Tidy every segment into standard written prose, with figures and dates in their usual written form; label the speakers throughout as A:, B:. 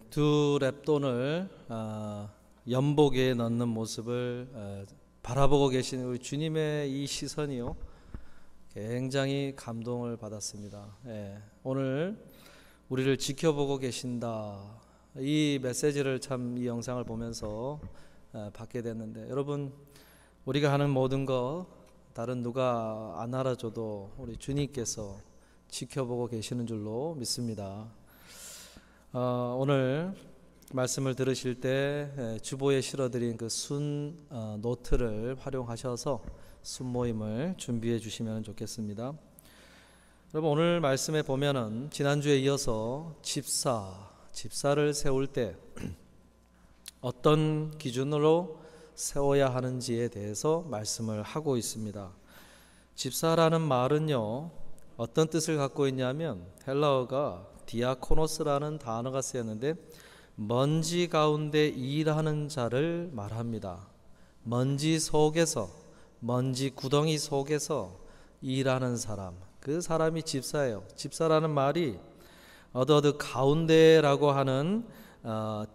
A: 두 랩돈을 연복에 넣는 모습을 바라보고 계신 우리 주님의 이 시선이요, 굉장히 감동을 받았습니다. 오늘 우리를 지켜보고 계신다, 이 메시지를 참 이 영상을 보면서 받게 됐는데, 여러분, 우리가 하는 모든 거 다른 누가 안 알아줘도 우리 주님께서 지켜보고 계시는 줄로 믿습니다. 오늘 말씀을 들으실 때 주보에 실어드린 그 순 노트를 활용하셔서 순모임을 준비해 주시면 좋겠습니다. 여러분, 오늘 말씀에 보면은 지난주에 이어서 집사를 세울 때 어떤 기준으로 세워야 하는지에 대해서 말씀을 하고 있습니다. 집사라는 말은요, 어떤 뜻을 갖고 있냐면 헬라어가 디아코노스라는 단어가 쓰였는데 먼지 가운데 일하는 자를 말합니다. 먼지 속에서, 먼지 구덩이 속에서 일하는 사람, 그 사람이 집사예요. 집사라는 말이 어드 가운데라고 하는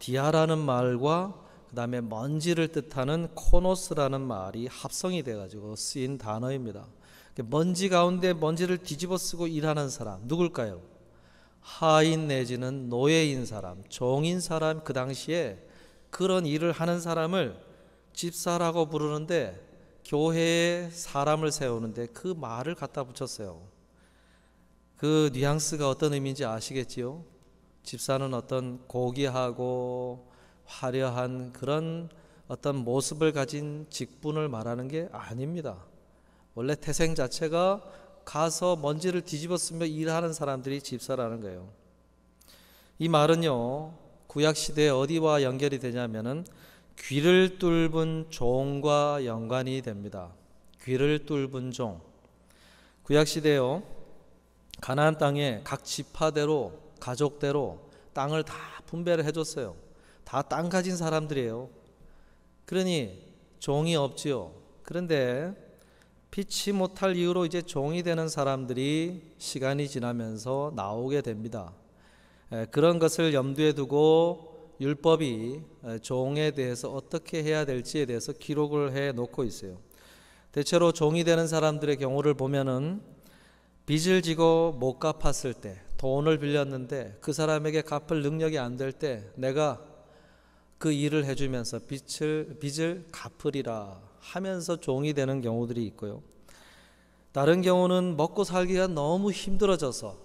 A: 디아라는 말과 그 다음에 먼지를 뜻하는 코노스라는 말이 합성이 돼가지고 쓰인 단어입니다. 먼지 가운데 먼지를 뒤집어 쓰고 일하는 사람, 누굴까요? 하인 내지는 노예인 사람, 종인 사람, 그 당시에 그런 일을 하는 사람을 집사라고 부르는데, 교회에 사람을 세우는데 그 말을 갖다 붙였어요. 그 뉘앙스가 어떤 의미인지 아시겠지요? 집사는 어떤 고귀하고 화려한 그런 어떤 모습을 가진 직분을 말하는 게 아닙니다. 원래 태생 자체가 가서 먼지를 뒤집어 쓰며 일하는 사람들이 집사라는 거예요. 이 말은요, 구약시대에 어디와 연결이 되냐면은 귀를 뚫은 종과 연관이 됩니다. 귀를 뚫은 종. 구약시대요, 가나안 땅에 각 지파대로, 가족대로 땅을 다 분배를 해줬어요. 다 땅 가진 사람들이에요. 그러니 종이 없지요. 그런데 피치 못할 이유로 이제 종이 되는 사람들이 시간이 지나면서 나오게 됩니다. 그런 것을 염두에 두고 율법이 종에 대해서 어떻게 해야 될지에 대해서 기록을 해 놓고 있어요. 대체로 종이 되는 사람들의 경우를 보면은 빚을 지고 못 갚았을 때, 돈을 빌렸는데 그 사람에게 갚을 능력이 안 될 때 내가 그 일을 해주면서 빚을 갚으리라 하면서 종이 되는 경우들이 있고요. 다른 경우는 먹고 살기가 너무 힘들어져서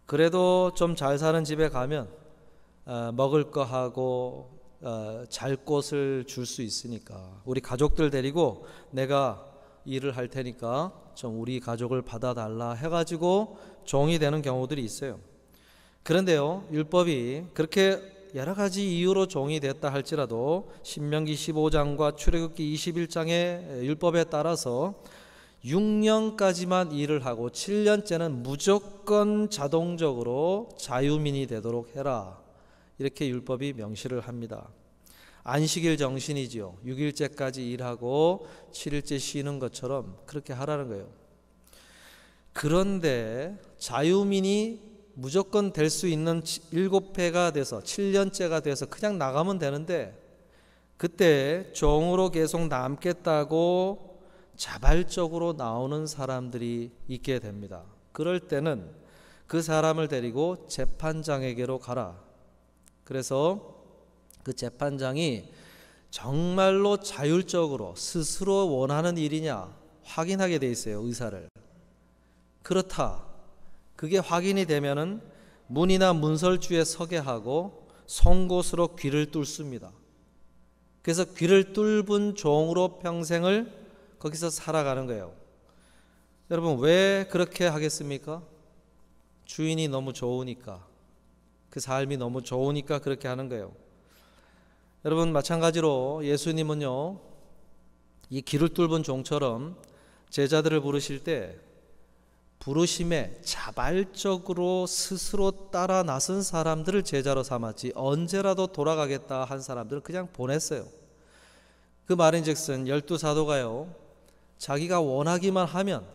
A: 그래도 좀 잘 사는 집에 가면 먹을 거 하고 잘 곳을 줄 수 있으니까 우리 가족들 데리고 내가 일을 할 테니까 좀 우리 가족을 받아달라 해가지고 종이 되는 경우들이 있어요. 그런데요, 율법이 그렇게 여러 가지 이유로 종이 됐다 할지라도 신명기 15장과 출애굽기 21장의 율법에 따라서 6년까지만 일을 하고 7년째는 무조건 자동적으로 자유민이 되도록 해라, 이렇게 율법이 명시를 합니다. 안식일 정신이지요. 6일째까지 일하고 7일째 쉬는 것처럼 그렇게 하라는 거예요. 그런데 자유민이 무조건 될 수 있는 7회가 돼서 7년째가 돼서 그냥 나가면 되는데, 그때 종으로 계속 남겠다고 자발적으로 나오는 사람들이 있게 됩니다. 그럴 때는 그 사람을 데리고 재판장에게로 가라. 그래서 그 재판장이 정말로 자율적으로 스스로 원하는 일이냐 확인하게 돼 있어요. 의사를. 그렇다, 그게 확인이 되면은 문이나 문설주에 서게 하고 송곳으로 귀를 뚫습니다. 그래서 귀를 뚫은 종으로 평생을 거기서 살아가는 거예요. 여러분, 왜 그렇게 하겠습니까? 주인이 너무 좋으니까, 그 삶이 너무 좋으니까 그렇게 하는 거예요. 여러분, 마찬가지로 예수님은요, 이 귀를 뚫은 종처럼 제자들을 부르실 때 부르심에 자발적으로 스스로 따라 나선 사람들을 제자로 삼았지, 언제라도 돌아가겠다 한 사람들은 그냥 보냈어요. 그 말인즉슨 12사도가요, 자기가 원하기만 하면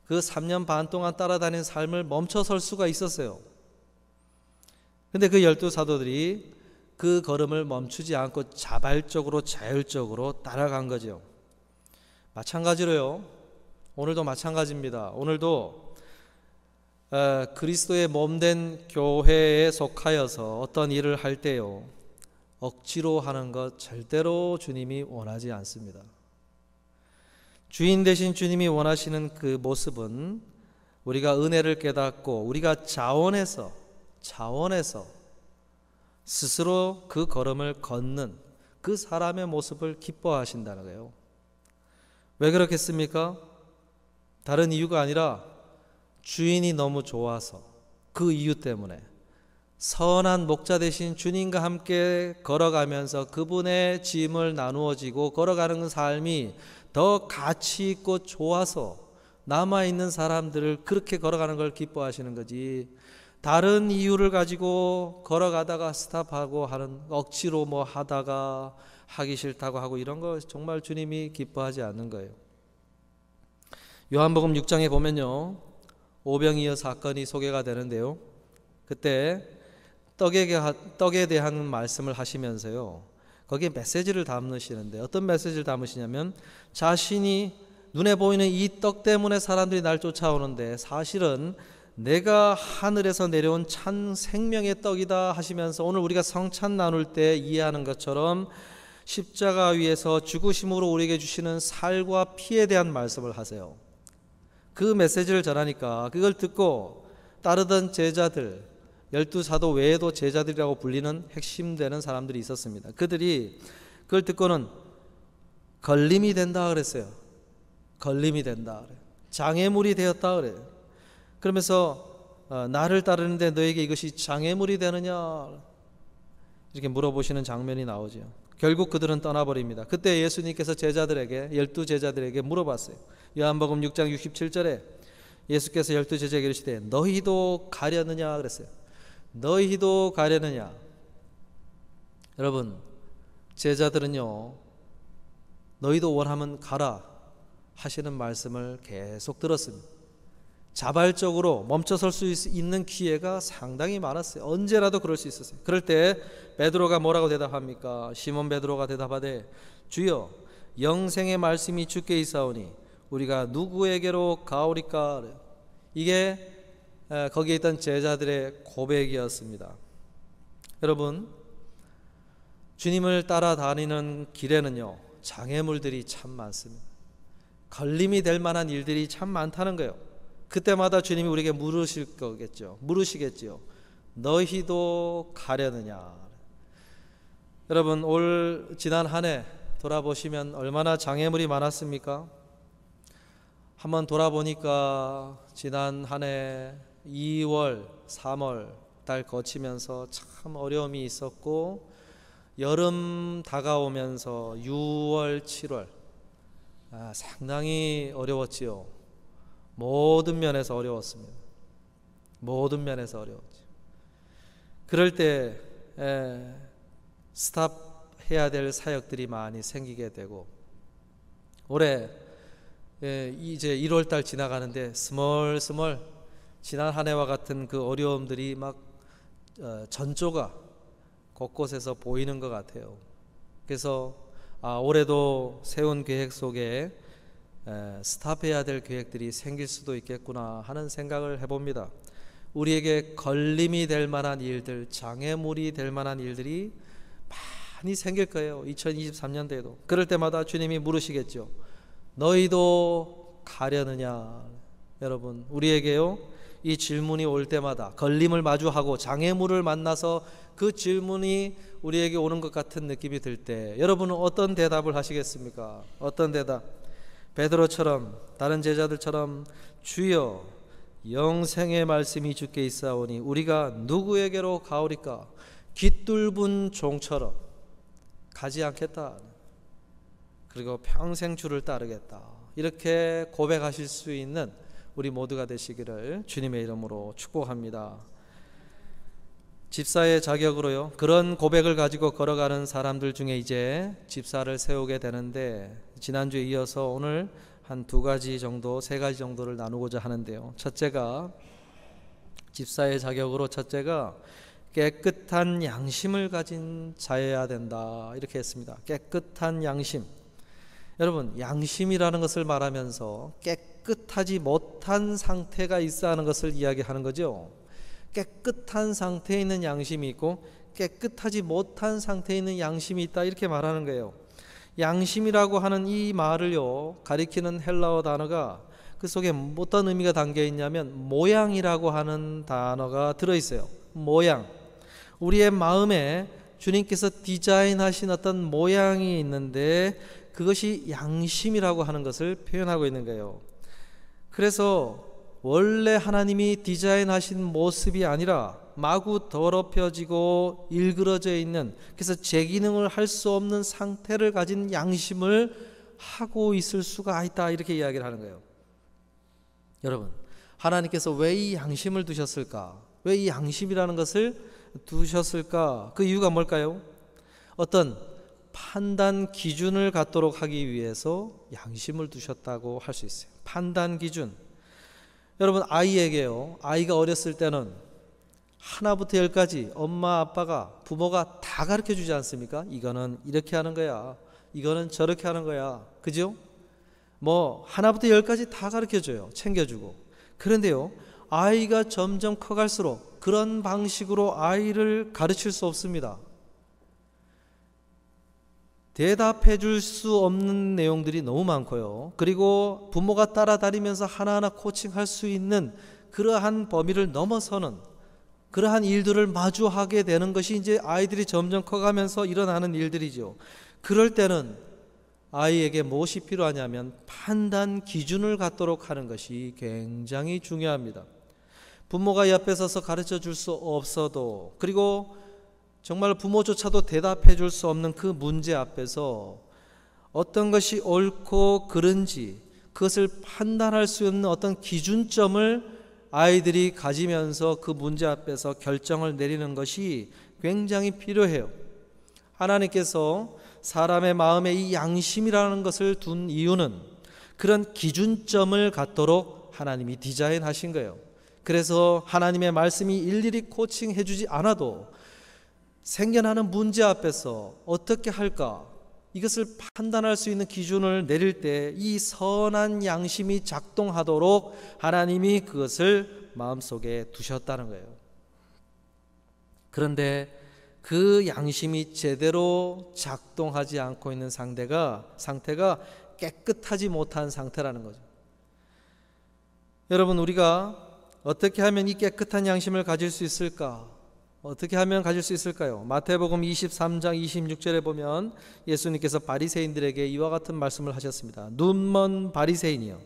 A: 그 3년 반 동안 따라다닌 삶을 멈춰설 수가 있었어요. 근데 그 12사도들이 그 걸음을 멈추지 않고 자발적으로 자율적으로 따라간 거죠. 마찬가지로요. 오늘도 마찬가지입니다. 오늘도 그리스도의 몸된 교회에 속하여서 어떤 일을 할 때요, 억지로 하는 것 절대로 주님이 원하지 않습니다. 주인 되신 주님이 원하시는 그 모습은 우리가 은혜를 깨닫고 우리가 자원해서 스스로 그 걸음을 걷는 그 사람의 모습을 기뻐하신다는 거예요. 왜 그렇겠습니까? 다른 이유가 아니라 주인이 너무 좋아서, 그 이유 때문에 선한 목자 되신 주님과 함께 걸어가면서 그분의 짐을 나누어 지고 걸어가는 삶이 더 가치 있고 좋아서 남아있는 사람들을 그렇게 걸어가는 걸 기뻐하시는 거지, 다른 이유를 가지고 걸어가다가 스탑하고 하는, 억지로 뭐 하다가 하기 싫다고 하고 이런 거 정말 주님이 기뻐하지 않는 거예요. 요한복음 6장에 보면요, 오병이어 사건이 소개가 되는데요, 그때 떡에 대한 말씀을 하시면서요, 거기에 메시지를 담으시는데 어떤 메시지를 담으시냐면, 자신이 눈에 보이는 이 떡 때문에 사람들이 날 쫓아오는데 사실은 내가 하늘에서 내려온 찬 생명의 떡이다 하시면서, 오늘 우리가 성찬 나눌 때 이해하는 것처럼 십자가 위에서 죽으심으로 우리에게 주시는 살과 피에 대한 말씀을 하세요. 그 메시지를 전하니까 그걸 듣고 따르던 제자들, 12사도 외에도 제자들이라고 불리는 핵심 되는 사람들이 있었습니다. 그들이 그걸 듣고는 걸림이 된다 그랬어요. 걸림이 된다 그래. 장애물이 되었다 그래. 그러면서 나를 따르는데 너에게 이것이 장애물이 되느냐 이렇게 물어보시는 장면이 나오죠. 결국 그들은 떠나버립니다. 그때 예수님께서 제자들에게, 12제자들에게 물어봤어요. 요한복음 6장 67절에 예수께서 12제자에게 이르시되 너희도 가려느냐 그랬어요. 너희도 가려느냐. 여러분, 제자들은요, 너희도 원하면 가라 하시는 말씀을 계속 들었습니다. 자발적으로 멈춰설 수 있는 기회가 상당히 많았어요. 언제라도 그럴 수 있었어요. 그럴 때 베드로가 뭐라고 대답합니까? 시몬 베드로가 대답하되 주여 영생의 말씀이 주께 있사오니 우리가 누구에게로 가오리까? 이게 거기에 있던 제자들의 고백이었습니다. 여러분, 주님을 따라다니는 길에는요, 장애물들이 참 많습니다. 걸림이 될 만한 일들이 참 많다는 거예요. 그때마다 주님이 우리에게 물으시겠죠. 너희도 가려느냐. 여러분, 지난 한 해 돌아보시면 얼마나 장애물이 많았습니까? 한번 돌아보니까 지난 한 해 2월, 3월 달 거치면서 참 어려움이 있었고, 여름 다가오면서 6월, 7월 상당히 어려웠지요. 모든 면에서 어려웠습니다. 모든 면에서 어려웠죠. 그럴 때 스탑해야 될 사역들이 많이 생기게 되고, 올해 이제 1월달 지나가는데 스멀스멀 지난 한 해와 같은 그 어려움들이 막 전조가 곳곳에서 보이는 것 같아요. 그래서 올해도 세운 계획 속에 스탑해야 될 계획들이 생길 수도 있겠구나 하는 생각을 해봅니다. 우리에게 걸림이 될 만한 일들, 장애물이 될 만한 일들이 많이 생길 거예요. 2023년도에도. 그럴 때마다 주님이 물으시겠죠. 너희도 가려느냐. 여러분, 우리에게요, 이 질문이 올 때마다 걸림을 마주하고 장애물을 만나서 그 질문이 우리에게 오는 것 같은 느낌이 들 때 여러분은 어떤 대답을 하시겠습니까? 어떤 대답? 베드로처럼, 다른 제자들처럼 주여 영생의 말씀이 주께 있사오니 우리가 누구에게로 가오리까? 깃뚫은 종처럼 가지 않겠다. 그리고 평생 주를 따르겠다. 이렇게 고백하실 수 있는 우리 모두가 되시기를 주님의 이름으로 축복합니다. 집사의 자격으로요, 그런 고백을 가지고 걸어가는 사람들 중에 이제 집사를 세우게 되는데, 지난주에 이어서 오늘 한 2가지 정도, 3가지 정도를 나누고자 하는데요. 첫째가, 집사의 자격으로 첫째가 깨끗한 양심을 가진 자여야 된다, 이렇게 했습니다. 깨끗한 양심. 여러분, 양심이라는 것을 말하면서 깨끗하지 못한 상태가 있어 하는 것을 이야기하는 거죠. 깨끗한 상태에 있는 양심이 있고 깨끗하지 못한 상태에 있는 양심이 있다, 이렇게 말하는 거예요. 양심이라고 하는 이 말을요 가리키는 헬라어 단어가 그 속에 어떤 의미가 담겨 있냐면 모양이라고 하는 단어가 들어있어요. 모양. 우리의 마음에 주님께서 디자인하신 어떤 모양이 있는데 그것이 양심이라고 하는 것을 표현하고 있는 거예요. 그래서 원래 하나님이 디자인하신 모습이 아니라 마구 더럽혀지고 일그러져 있는, 그래서 제 기능을 할 수 없는 상태를 가진 양심을 하고 있을 수가 있다, 이렇게 이야기를 하는 거예요. 여러분, 하나님께서 왜 이 양심을 두셨을까? 왜 이 양심이라는 것을 두셨을까? 그 이유가 뭘까요? 어떤 판단 기준을 갖도록 하기 위해서 양심을 두셨다고 할 수 있어요. 판단 기준. 여러분, 아이에게요, 아이가 어렸을 때는 하나부터 열까지 엄마 아빠가, 부모가 다 가르쳐 주지 않습니까? 이거는 이렇게 하는 거야, 이거는 저렇게 하는 거야, 그죠? 뭐 하나부터 열까지 다 가르쳐 줘요. 챙겨주고. 그런데요, 아이가 점점 커갈수록 그런 방식으로 아이를 가르칠 수 없습니다. 대답해 줄 수 없는 내용들이 너무 많고요. 그리고 부모가 따라다니면서 하나하나 코칭할 수 있는 그러한 범위를 넘어서는 그러한 일들을 마주하게 되는 것이 이제 아이들이 점점 커가면서 일어나는 일들이죠. 그럴 때는 아이에게 무엇이 필요하냐면 판단 기준을 갖도록 하는 것이 굉장히 중요합니다. 부모가 옆에 서서 가르쳐 줄 수 없어도, 그리고 정말 부모조차도 대답해 줄 수 없는 그 문제 앞에서 어떤 것이 옳고 그른지 그것을 판단할 수 있는 어떤 기준점을 아이들이 가지면서 그 문제 앞에서 결정을 내리는 것이 굉장히 필요해요. 하나님께서 사람의 마음에 이 양심이라는 것을 둔 이유는 그런 기준점을 갖도록 하나님이 디자인하신 거예요. 그래서 하나님의 말씀이 일일이 코칭해 주지 않아도 생겨나는 문제 앞에서 어떻게 할까, 이것을 판단할 수 있는 기준을 내릴 때 이 선한 양심이 작동하도록 하나님이 그것을 마음속에 두셨다는 거예요. 그런데 그 양심이 제대로 작동하지 않고 있는 상태가 깨끗하지 못한 상태라는 거죠. 여러분, 우리가 어떻게 하면 이 깨끗한 양심을 가질 수 있을까? 어떻게 하면 가질 수 있을까요? 마태복음 23장 26절에 보면 예수님께서 바리새인들에게 이와 같은 말씀을 하셨습니다. 눈먼 바리새인이여,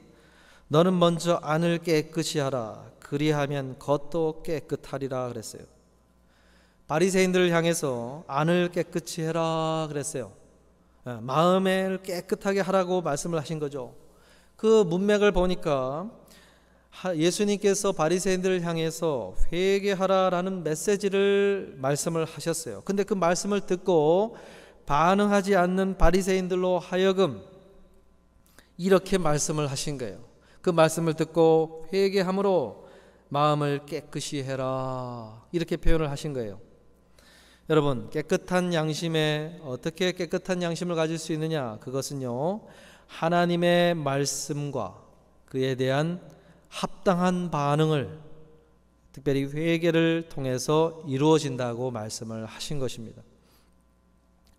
A: 너는 먼저 안을 깨끗이 하라. 그리하면 겉도 깨끗하리라 그랬어요. 바리새인들을 향해서 안을 깨끗이 해라 그랬어요. 마음을 깨끗하게 하라고 말씀을 하신 거죠. 그 문맥을 보니까 예수님께서 바리새인들을 향해서 회개하라라는 메시지를 말씀을 하셨어요. 근데 그 말씀을 듣고 반응하지 않는 바리새인들로 하여금 이렇게 말씀을 하신 거예요. 그 말씀을 듣고 회개함으로 마음을 깨끗이 해라, 이렇게 표현을 하신 거예요. 여러분, 깨끗한 양심에 어떻게 깨끗한 양심을 가질 수 있느냐? 그것은요, 하나님의 말씀과 그에 대한 합당한 반응을, 특별히 회개를 통해서 이루어진다고 말씀을 하신 것입니다.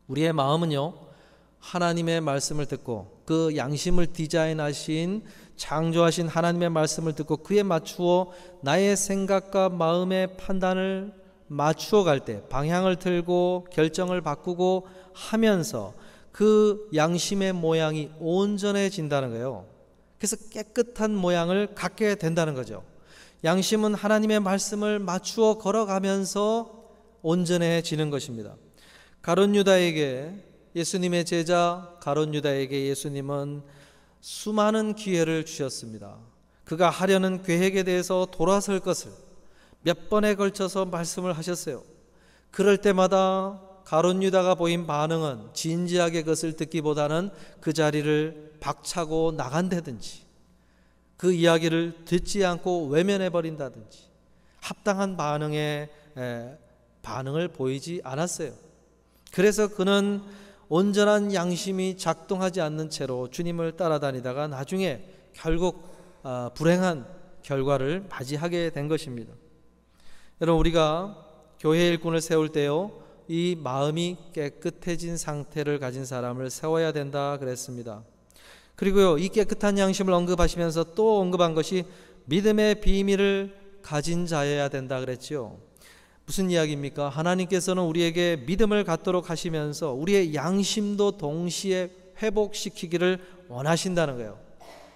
A: 우리의 마음은요, 하나님의 말씀을 듣고 그 양심을 디자인하신, 창조하신 하나님의 말씀을 듣고 그에 맞추어 나의 생각과 마음의 판단을 맞추어 갈 때, 방향을 틀고 결정을 바꾸고 하면서 그 양심의 모양이 온전해진다는 거예요. 그래서 깨끗한 모양을 갖게 된다는 거죠. 양심은 하나님의 말씀을 맞추어 걸어가면서 온전해지는 것입니다. 가룟 유다에게, 예수님의 제자 가룟 유다에게 예수님은 수많은 기회를 주셨습니다. 그가 하려는 계획에 대해서 돌아설 것을 몇 번에 걸쳐서 말씀을 하셨어요. 그럴 때마다 가룟 유다가 보인 반응은 진지하게 그것을 듣기보다는 그 자리를 박차고 나간다든지, 그 이야기를 듣지 않고 외면해 버린다든지, 합당한 반응에 반응을 보이지 않았어요. 그래서 그는 온전한 양심이 작동하지 않는 채로 주님을 따라다니다가 나중에 결국 불행한 결과를 맞이하게 된 것입니다. 여러분, 우리가 교회 일꾼을 세울 때요, 이 마음이 깨끗해진 상태를 가진 사람을 세워야 된다 그랬습니다. 그리고요, 이 깨끗한 양심을 언급하시면서 또 언급한 것이 믿음의 비밀을 가진 자여야 된다 그랬죠. 무슨 이야기입니까? 하나님께서는 우리에게 믿음을 갖도록 하시면서 우리의 양심도 동시에 회복시키기를 원하신다는 거예요.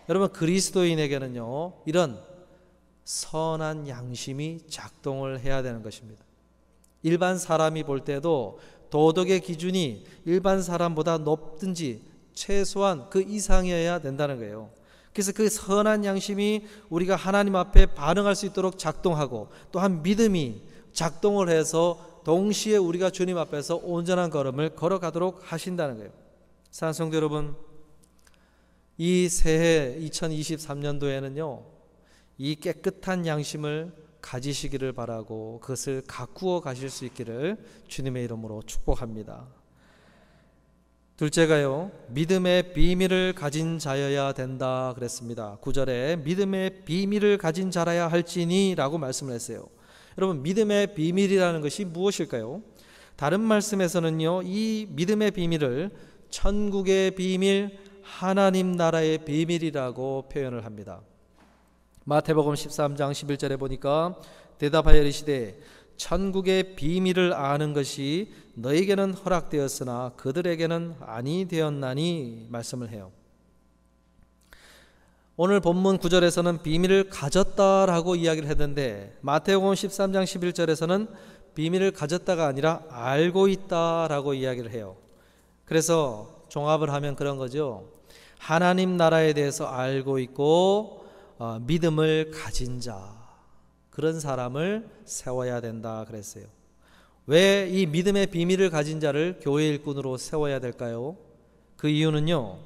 A: 여러분, 그리스도인에게는요, 이런 선한 양심이 작동을 해야 되는 것입니다. 일반 사람이 볼 때도 도덕의 기준이 일반 사람보다 높든지 최소한 그 이상이어야 된다는 거예요. 그래서 그 선한 양심이 우리가 하나님 앞에 반응할 수 있도록 작동하고, 또한 믿음이 작동을 해서 동시에 우리가 주님 앞에서 온전한 걸음을 걸어가도록 하신다는 거예요. 사랑하는 성도 여러분, 이 새해 2023년도에는요 이 깨끗한 양심을 가지시기를 바라고 그것을 가꾸어 가실 수 있기를 주님의 이름으로 축복합니다. 둘째가요, 믿음의 비밀을 가진 자여야 된다 그랬습니다. 9절에 믿음의 비밀을 가진 자라야 할지니 라고 말씀을 했어요. 여러분, 믿음의 비밀이라는 것이 무엇일까요? 다른 말씀에서는요, 이 믿음의 비밀을 천국의 비밀, 하나님 나라의 비밀이라고 표현을 합니다. 마태복음 13장 11절에 보니까 대답하여 이르시되 천국의 비밀을 아는 것이 너에게는 허락되었으나 그들에게는 아니 되었나니 말씀을 해요. 오늘 본문 9절에서는 비밀을 가졌다라고 이야기를 했는데 마태복음 13장 11절에서는 비밀을 가졌다가 아니라 알고 있다라고 이야기를 해요. 그래서 종합을 하면 그런 거죠. 하나님 나라에 대해서 알고 있고 믿음을 가진 자, 그런 사람을 세워야 된다 그랬어요. 왜 이 믿음의 비밀을 가진 자를 교회 일꾼으로 세워야 될까요? 그 이유는요,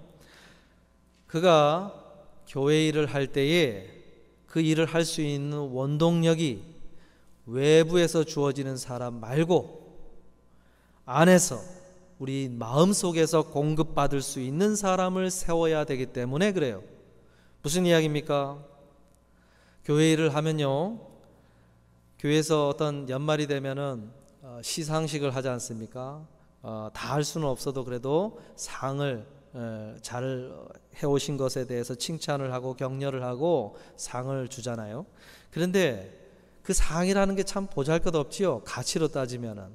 A: 그가 교회 일을 할 때에 그 일을 할 수 있는 원동력이 외부에서 주어지는 사람 말고 안에서 우리 마음속에서 공급받을 수 있는 사람을 세워야 되기 때문에 그래요. 무슨 이야기입니까? 교회 일을 하면요, 교회에서 어떤 연말이 되면은 시상식을 하지 않습니까? 다 할 수는 없어도 그래도 상을 잘 해오신 것에 대해서 칭찬을 하고 격려를 하고 상을 주잖아요. 그런데 그 상이라는 게 참 보잘것없지요. 가치로 따지면은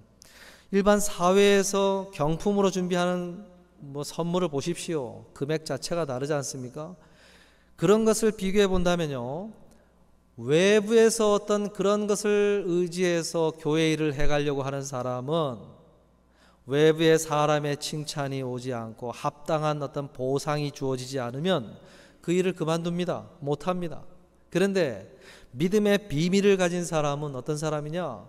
A: 일반 사회에서 경품으로 준비하는 선물을 보십시오. 금액 자체가 다르지 않습니까? 그런 것을 비교해 본다면요, 외부에서 어떤 그런 것을 의지해서 교회 일을 해가려고 하는 사람은 외부의 사람의 칭찬이 오지 않고 합당한 어떤 보상이 주어지지 않으면 그 일을 그만둡니다. 못합니다. 그런데 믿음의 비밀을 가진 사람은 어떤 사람이냐?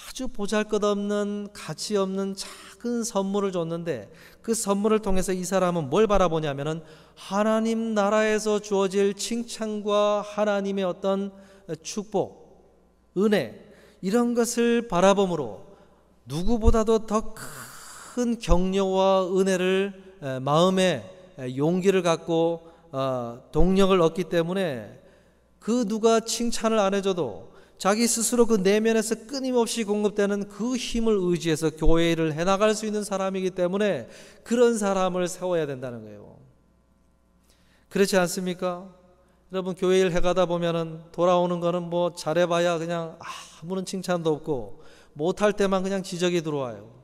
A: 아주 보잘것없는 가치 없는 작은 선물을 줬는데 그 선물을 통해서 이 사람은 뭘 바라보냐면은 하나님 나라에서 주어질 칭찬과 하나님의 어떤 축복, 은혜, 이런 것을 바라봄으로 누구보다도 더 큰 격려와 은혜를 마음에 용기를 갖고 동력을 얻기 때문에 그 누가 칭찬을 안 해줘도 자기 스스로 그 내면에서 끊임없이 공급되는 그 힘을 의지해서 교회 일을 해나갈 수 있는 사람이기 때문에 그런 사람을 세워야 된다는 거예요. 그렇지 않습니까? 여러분, 교회 일 해가다 보면은 돌아오는 거는 잘해봐야 그냥 아무런 칭찬도 없고 못할 때만 그냥 지적이 들어와요.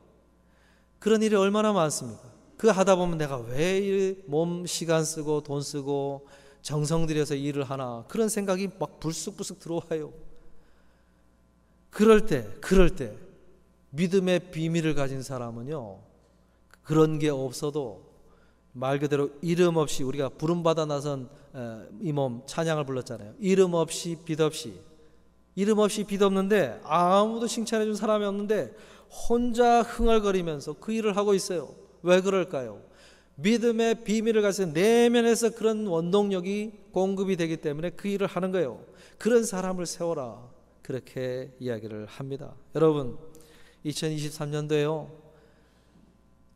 A: 그런 일이 얼마나 많습니까? 그 하다 보면 내가 왜 몸 시간 쓰고 돈 쓰고 정성 들여서 일을 하나, 그런 생각이 막 불쑥불쑥 들어와요. 그럴 때 믿음의 비밀을 가진 사람은요, 그런 게 없어도 말 그대로 이름 없이, 우리가 부름받아 나선 이 몸 찬양을 불렀잖아요. 이름 없이 빛 없이, 이름 없이 빛 없는데 아무도 칭찬해 준 사람이 없는데 혼자 흥얼거리면서 그 일을 하고 있어요. 왜 그럴까요? 믿음의 비밀을 가진 내면에서 그런 원동력이 공급이 되기 때문에 그 일을 하는 거예요. 그런 사람을 세워라, 그렇게 이야기를 합니다. 여러분, 2023년도에요.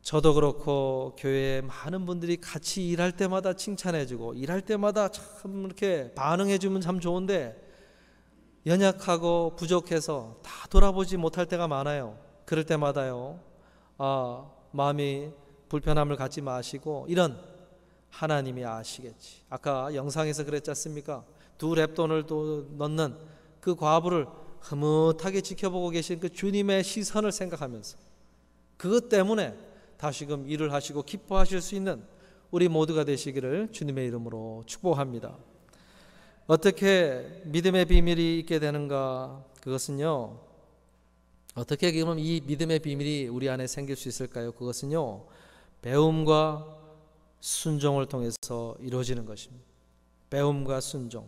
A: 저도 그렇고 교회에 많은 분들이 같이 일할 때마다 칭찬해주고 일할 때마다 참 이렇게 반응해주면 참 좋은데 연약하고 부족해서 다 돌아보지 못할 때가 많아요. 그럴 때마다요, 마음이 불편함을 갖지 마시고 이런 하나님이 아시겠지. 아까 영상에서 그랬지 않습니까? 2렙돈을 또 넣는 그 과부를 흐뭇하게 지켜보고 계신 그 주님의 시선을 생각하면서 그것 때문에 다시금 일을 하시고 기뻐하실 수 있는 우리 모두가 되시기를 주님의 이름으로 축복합니다. 어떻게 믿음의 비밀이 있게 되는가? 그것은요, 어떻게 그러면 이 믿음의 비밀이 우리 안에 생길 수 있을까요? 그것은요, 배움과 순종을 통해서 이루어지는 것입니다. 배움과 순종.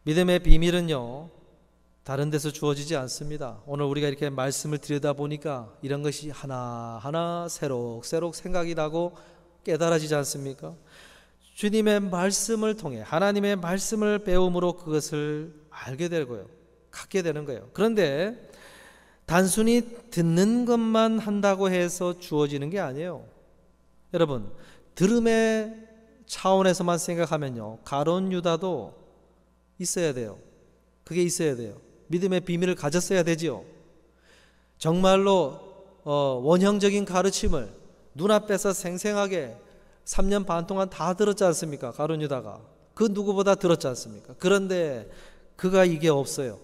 A: 믿음의 비밀은요, 다른 데서 주어지지 않습니다. 오늘 우리가 이렇게 말씀을 들여다보니까 이런 것이 하나하나 새록새록 생각이 나고 깨달아지지 않습니까? 주님의 말씀을 통해 하나님의 말씀을 배움으로 그것을 알게 되고요, 갖게 되는 거예요. 그런데 단순히 듣는 것만 한다고 해서 주어지는 게 아니에요. 여러분, 들음의 차원에서만 생각하면요, 가룟 유다도 있어야 돼요. 그게 있어야 돼요. 믿음의 비밀을 가졌어야 되지요. 정말로 원형적인 가르침을 눈앞에서 생생하게 3년 반 동안 다 들었지 않습니까? 가룟 유다가 그 누구보다 들었지 않습니까? 그런데 그가 이게 없어요.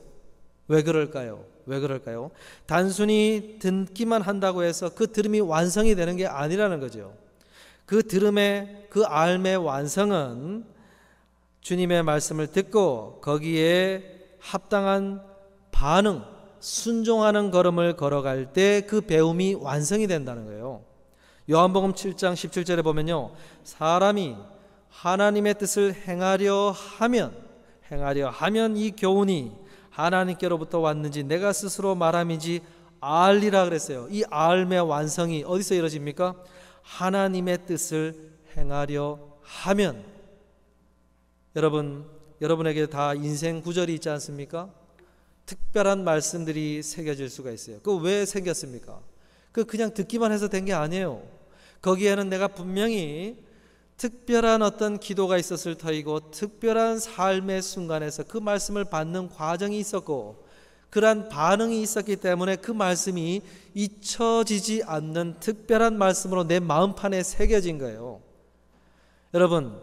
A: 왜 그럴까요? 왜 그럴까요? 단순히 듣기만 한다고 해서 그 들음이 완성이 되는 게 아니라는 거죠. 그 들음의 그 알의 완성은 주님의 말씀을 듣고 거기에 합당한 반응, 순종하는 걸음을 걸어갈 때 그 배움이 완성이 된다는 거예요. 요한복음 7장 17절에 보면요, 사람이 하나님의 뜻을 행하려 하면 이 교훈이 하나님께로부터 왔는지 내가 스스로 말함인지 알리라 그랬어요. 이 알의 완성이 어디서 이루어집니까? 하나님의 뜻을 행하려 하면. 여러분에게 다 인생 구절이 있지 않습니까? 특별한 말씀들이 새겨질 수가 있어요. 그 왜 생겼습니까? 그냥 듣기만 해서 된 게 아니에요. 거기에는 내가 분명히 특별한 어떤 기도가 있었을 터이고 특별한 삶의 순간에서 그 말씀을 받는 과정이 있었고 그러한 반응이 있었기 때문에 그 말씀이 잊혀지지 않는 특별한 말씀으로 내 마음판에 새겨진 거예요. 여러분,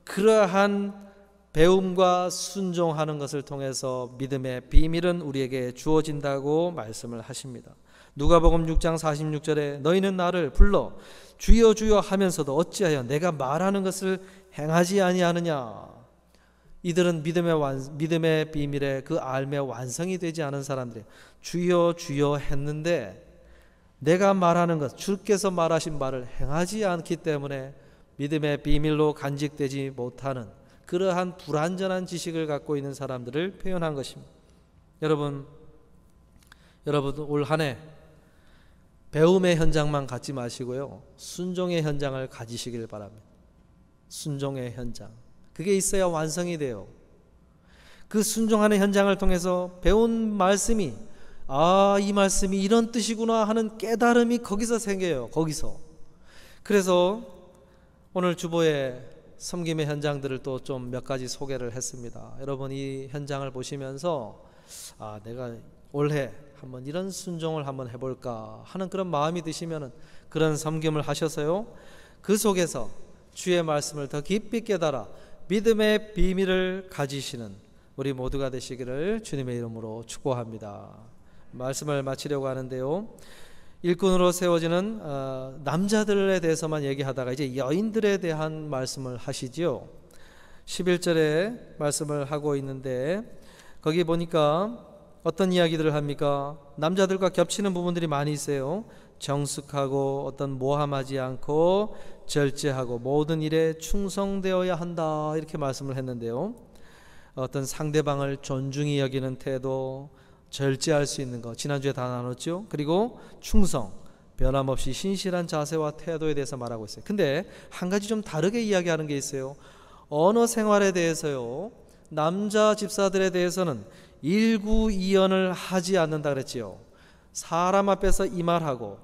A: 그러한 배움과 순종하는 것을 통해서 믿음의 비밀은 우리에게 주어진다고 말씀을 하십니다. 누가복음 6장 46절에 너희는 나를 불러 주여 주여 하면서도 어찌하여 내가 말하는 것을 행하지 아니하느냐. 이들은 믿음의 비밀의 그 알매 완성이 되지 않은 사람들이 주여 주여 했는데 내가 말하는 것, 주께서 말하신 말을 행하지 않기 때문에 믿음의 비밀로 간직되지 못하는 그러한 불완전한 지식을 갖고 있는 사람들을 표현한 것입니다. 여러분 올 한 해 배움의 현장만 갖지 마시고요, 순종의 현장을 가지시길 바랍니다. 순종의 현장, 그게 있어야 완성이 돼요. 그 순종하는 현장을 통해서 배운 말씀이 이 말씀이 이런 뜻이구나 하는 깨달음이 거기서 생겨요. 거기서. 그래서 오늘 주보에 섬김의 현장들을 또 좀 몇 가지 소개를 했습니다. 여러분 이 현장을 보시면서 내가 올해 한번 이런 순종을 한번 해볼까 하는 그런 마음이 드시면은 그런 섬김을 하셔서요, 그 속에서 주의 말씀을 더 깊이 깨달아 믿음의 비밀을 가지시는 우리 모두가 되시기를 주님의 이름으로 축복합니다. 말씀을 마치려고 하는데요, 일꾼으로 세워지는 남자들에 대해서만 얘기하다가 이제 여인들에 대한 말씀을 하시지요. 11절에 말씀을 하고 있는데 거기 보니까 어떤 이야기들을 합니까? 남자들과 겹치는 부분들이 많이 있어요. 정숙하고 어떤 모함하지 않고 절제하고 모든 일에 충성되어야 한다, 이렇게 말씀을 했는데요, 어떤 상대방을 존중히 여기는 태도, 절제할 수 있는 것 지난주에 다 나눴죠. 그리고 충성, 변함없이 신실한 자세와 태도에 대해서 말하고 있어요. 근데 한 가지 좀 다르게 이야기하는 게 있어요. 언어 생활에 대해서요, 남자 집사들에 대해서는 일구이연을 하지 않는다 그랬지요. 사람 앞에서 이 말하고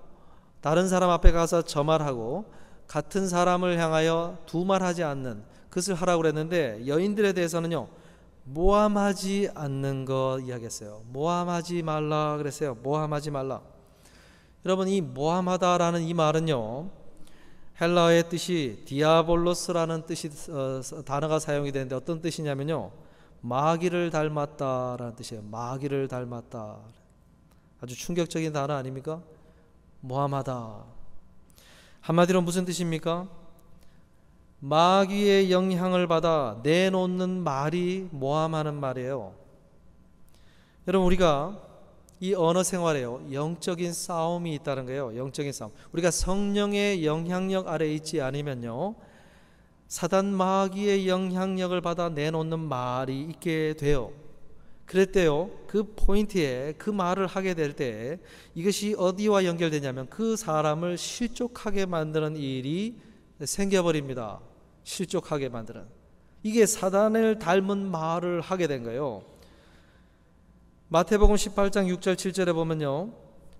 A: 다른 사람 앞에 가서 저 말하고 같은 사람을 향하여 두 말하지 않는 그것을 하라고 그랬는데, 여인들에 대해서는요 모함하지 않는 거 이야기했어요. 모함하지 말라 그랬어요. 모함하지 말라. 여러분, 이 모함하다라는 이 말은요 헬라어의 뜻이 디아볼로스라는 뜻이 단어가 사용이 되는데, 어떤 뜻이냐면요 마귀를 닮았다라는 뜻이에요. 마귀를 닮았다. 아주 충격적인 단어 아닙니까? 모함하다. 한마디로 무슨 뜻입니까? 마귀의 영향을 받아 내놓는 말이 모함하는 말이에요. 여러분, 우리가 이 언어 생활에요 영적인 싸움이 있다는 거예요. 영적인 싸움. 우리가 성령의 영향력 아래 있지 않으면요 사단 마귀의 영향력을 받아 내놓는 말이 있게 돼요. 그럴 때요 그 포인트에 그 말을 하게 될 때 이것이 어디와 연결되냐면 그 사람을 실족하게 만드는 일이 생겨버립니다. 실족하게 만드는, 이게 사단을 닮은 말을 하게 된 거예요. 마태복음 18장 6절 7절에 보면요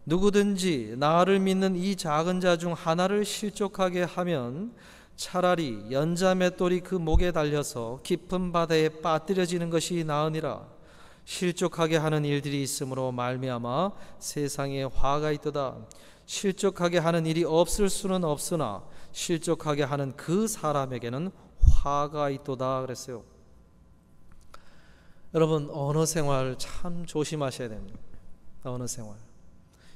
A: 누구든지 나를 믿는 이 작은 자 중 하나를 실족하게 하면 차라리 연자 맷돌이 그 목에 달려서 깊은 바다에 빠뜨려지는 것이 나으니라. 실족하게 하는 일들이 있으므로 말미암아 세상에 화가 있도다. 실족하게 하는 일이 없을 수는 없으나 실족하게 하는 그 사람에게는 화가 있도다 그랬어요. 여러분, 언어 생활 참 조심하셔야 됩니다. 언어 생활.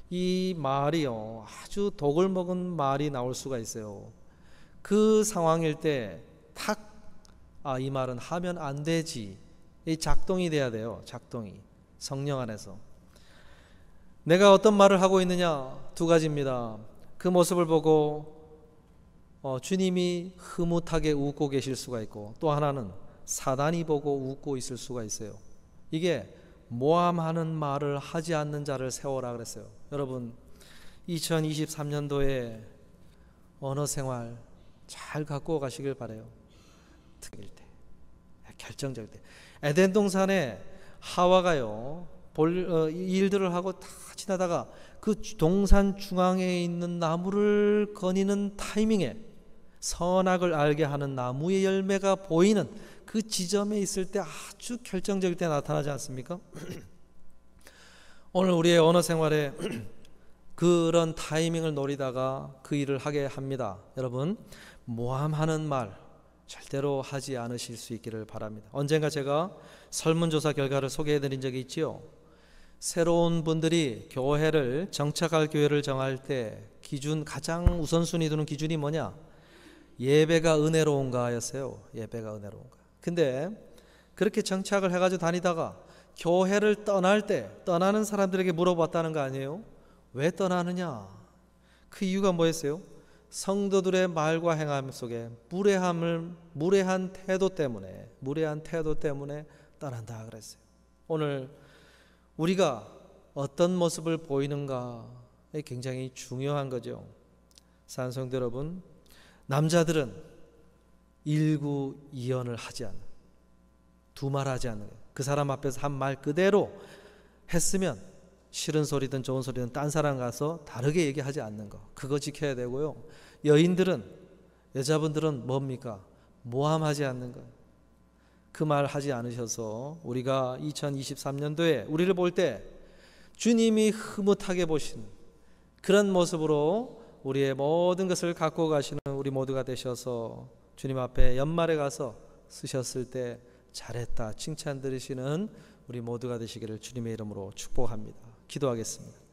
A: 이 말이요 아주 독을 먹은 말이 나올 수가 있어요. 그 상황일 때 탁, 이 말은 하면 안 되지, 이 작동이 돼야 돼요. 작동이 성령 안에서. 내가 어떤 말을 하고 있느냐, 두 가지입니다. 그 모습을 보고 주님이 흐뭇하게 웃고 계실 수가 있고, 또 하나는 사단이 보고 웃고 있을 수가 있어요. 이게 모함하는 말을 하지 않는 자를 세워라 그랬어요. 여러분, 2023년도에 언어 생활 잘 갖고 가시길 바라요. 특일 때, 결정적일 때. 에덴 동산에 하와가요 일들을 하고 다 지나다가 그 동산 중앙에 있는 나무를 거니는 타이밍에 선악을 알게 하는 나무의 열매가 보이는 그 지점에 있을 때 아주 결정적일 때 나타나지 않습니까? 오늘 우리의 언어 생활에 그런 타이밍을 노리다가 그 일을 하게 합니다. 여러분, 모함하는 말 절대로 하지 않으실 수 있기를 바랍니다. 언젠가 제가 설문조사 결과를 소개해드린 적이 있지요. 새로운 분들이 교회를 정착할 교회를 정할 때 가장 우선순위 두는 기준이 뭐냐? 예배가 은혜로운가 였어요. 예배가 은혜로운가. 근데 그렇게 정착을 해가지고 다니다가 교회를 떠날 때 떠나는 사람들에게 물어봤다는 거 아니에요? 왜 떠나느냐? 그 이유가 뭐였어요? 성도들의 말과 행함 속에 무례한 태도 때문에 떠난다 그랬어요. 오늘 우리가 어떤 모습을 보이는가 굉장히 중요한 거죠. 사랑하는 성도 여러분, 남자들은 일구이연을 하지 않는, 두말하지 않는 거예요. 그 사람 앞에서 한 말 그대로 했으면 싫은 소리든 좋은 소리든 딴 사람 가서 다르게 얘기하지 않는 거, 그거 지켜야 되고요. 여자분들은 뭡니까? 모함하지 않는 거. 그 말 하지 않으셔서 우리가 2023년도에 우리를 볼 때 주님이 흐뭇하게 보시는 그런 모습으로 우리의 모든 것을 갖고 가시는 우리 모두가 되셔서 주님 앞에 연말에 가서 쓰셨을 때 잘했다 칭찬 들으시는 우리 모두가 되시기를 주님의 이름으로 축복합니다. 기도하겠습니다.